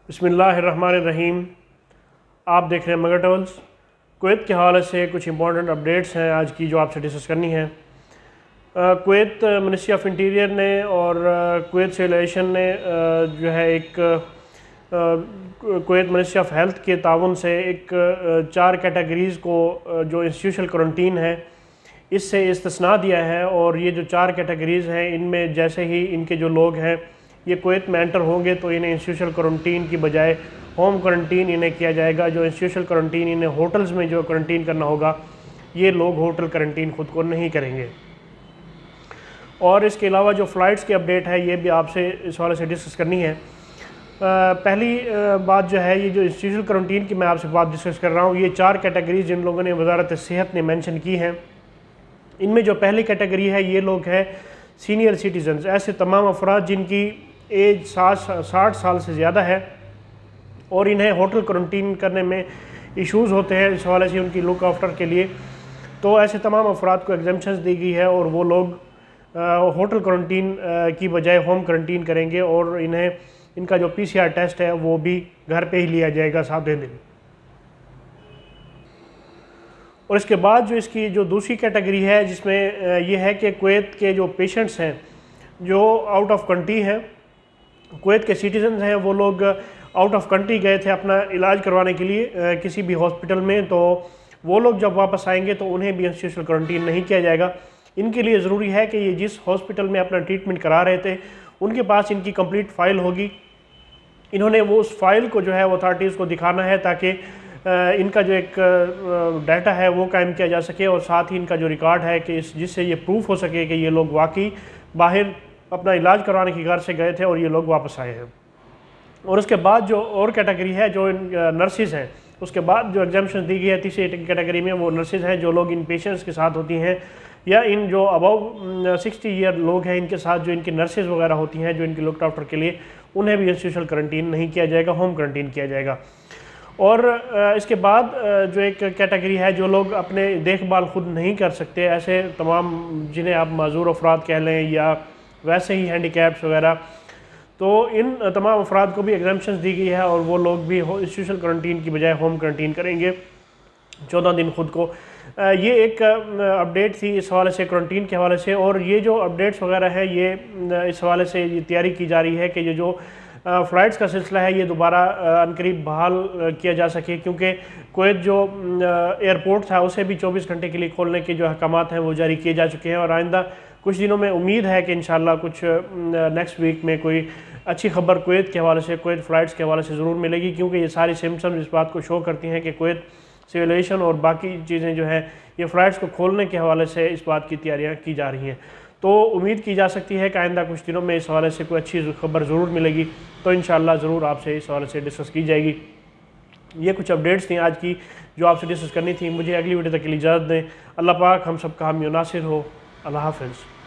बिस्मिल्लाहिर्रहमानिर्रहीम। आप देख रहे हैं मगर ट्रैवल्स। कुवैत के हवाले से कुछ इंपॉर्टेंट अपडेट्स हैं आज की जो आपसे डिस्कस करनी है। कुवैत मिनिस्ट्री ऑफ इंटीरियर ने और कुवैत सिविल एविएशन ने जो है एक कुवैत मिनिस्ट्री ऑफ हेल्थ के ताउन से एक 4 कैटेगरीज़ को जो इंस्टीट्यूशनल क्वारंटीन है इससे इस्तिस्ना दिया है। और ये जो 4 कैटेगरीज़ हैं इनमें जैसे ही इनके जो लोग हैं ये कुवैत में एंटर होंगे तो इन्हें इंस्टीट्यूशनल क्वारंटीन की बजाय होम क्वारंटीन इन्हें किया जाएगा। जो इंस्टीट्यूशनल क्वारंटीन इन्हें होटल्स में जो क्वारंटीन करना होगा ये लोग होटल क्वारंटीन ख़ुद को नहीं करेंगे। और इसके अलावा जो फ़्लाइट्स की अपडेट है ये भी आपसे इस वाले से डिस्कस करनी है। पहली बात जो है ये जो इंस्टीट्यूशनल क्वारंटीन की मैं आपसे बात डिस्कस कर रहा हूँ, ये 4 कैटेगरीज जिन लोगों ने वजारत सेहत ने मेंशन की हैं। इनमें जो पहली कैटेगरी है ये लोग हैं सीनियर सिटीजन्स, ऐसे तमाम अफराद जिनकी एज 60 साल से ज़्यादा है और इन्हें होटल क्वारंटीन करने में इश्यूज़ होते हैं इस हवाले से उनकी लुक आफ्टर के लिए। तो ऐसे तमाम अफराद को एग्जम्पशंस दी गई है और वो लोग होटल क्वारंटीन की बजाय होम क्वारंटीन करेंगे और इन्हें इनका जो PCR टेस्ट है वो भी घर पे ही लिया जाएगा 7वें दिन। और इसके बाद जो इसकी जो दूसरी कैटेगरी है जिसमें ये है कि कुवैत के जो पेशेंट्स हैं जो आउट ऑफ कंट्री हैं, कुवैत के सिटीजन्स हैं, वो लोग आउट ऑफ कंट्री गए थे अपना इलाज करवाने के लिए किसी भी हॉस्पिटल में, तो वो लोग जब वापस आएंगे तो उन्हें भी इंस्टीट्यूशनल क्वारंटीन नहीं किया जाएगा। इनके लिए ज़रूरी है कि ये जिस हॉस्पिटल में अपना ट्रीटमेंट करा रहे थे उनके पास इनकी कंप्लीट फ़ाइल होगी। इन्होंने वो उस फाइल को जो है वो अथॉरिटीज़ को दिखाना है ताकि इनका जो एक डाटा है वो कायम किया जा सके और साथ ही इनका जो रिकॉर्ड है कि जिससे ये प्रूफ हो सके कि ये लोग वाकई बाहर अपना इलाज करवाने की घर से गए थे और ये लोग वापस आए हैं। और उसके बाद जो और कैटेगरी है जो नर्सिस हैं, उसके बाद जो एग्जाम्पशन दी गई है तीसरी कैटेगरी में वो नर्सिस हैं जो लोग इन पेशेंट्स के साथ होती हैं या इन जो अबव 60 ईयर लोग हैं इनके साथ जो इनकी नर्सिस वगैरह होती हैं जो इनकी लुक आफ्टर के लिए, उन्हें भी इंस्टीट्यूशनल क्वारंटीन नहीं किया जाएगा, होम क्वारंटीन किया जाएगा। और इसके बाद जो एक कैटेगरी है जो लोग अपने देखभाल खुद नहीं कर सकते, ऐसे तमाम जिन्हें आप माजूर अफराद कह लें या वैसे ही हैंडीकैप्स वगैरह, तो इन तमाम अफराद को भी एग्जाम्पशंस दी गई है और वो लोग भी इंस्टीट्यूशनल क्वारंटीन की बजाय होम क्वारंटीन करेंगे 14 दिन खुद को। ये एक अपडेट थी इस हवाले से क्वारंटीन के हवाले से। और ये जो अपडेट्स वगैरह है ये इस हवाले से ये तैयारी की जा रही है कि ये जो फ़्लाइट्स का सिलसिला है ये दोबारा अनकरीब बहाल किया जा सके, क्योंकि कुवैत जो एयरपोर्ट था उसे भी 24 घंटे के लिए खोलने के जो अहकामात हैं वो जारी किए जा चुके हैं। और आइंदा कुछ दिनों में उम्मीद है कि इंशाल्लाह कुछ नेक्स्ट वीक में कोई अच्छी खबर कुवैत के हवाले से, कुवैत फ़्लाइट्स के हवाले से ज़रूर मिलेगी, क्योंकि ये सारी सिम्पटम्स इस बात को शो करती हैं कि कुवैत सिविल एविएशन और बाकी चीज़ें जो हैं ये फ़्लाइट्स को खोलने के हवाले से इस बात की तैयारियाँ की जा रही हैं। तो उम्मीद की जा सकती है कि आइंदा कुछ दिनों में इस हवाले से कोई अच्छी खबर ज़रूर मिलेगी, तो इंशाल्लाह ज़रूर आपसे इस हवाले से डिस्कस की जाएगी। ये कुछ अपडेट्स थी आज की जो आपसे डिस्कस करनी थी। मुझे अगली वीडियो तक के लिए इजाज़त दें। अल्लाह पाक हम सब का हामी नासिर हो। अल्लाह हाफ़िज़।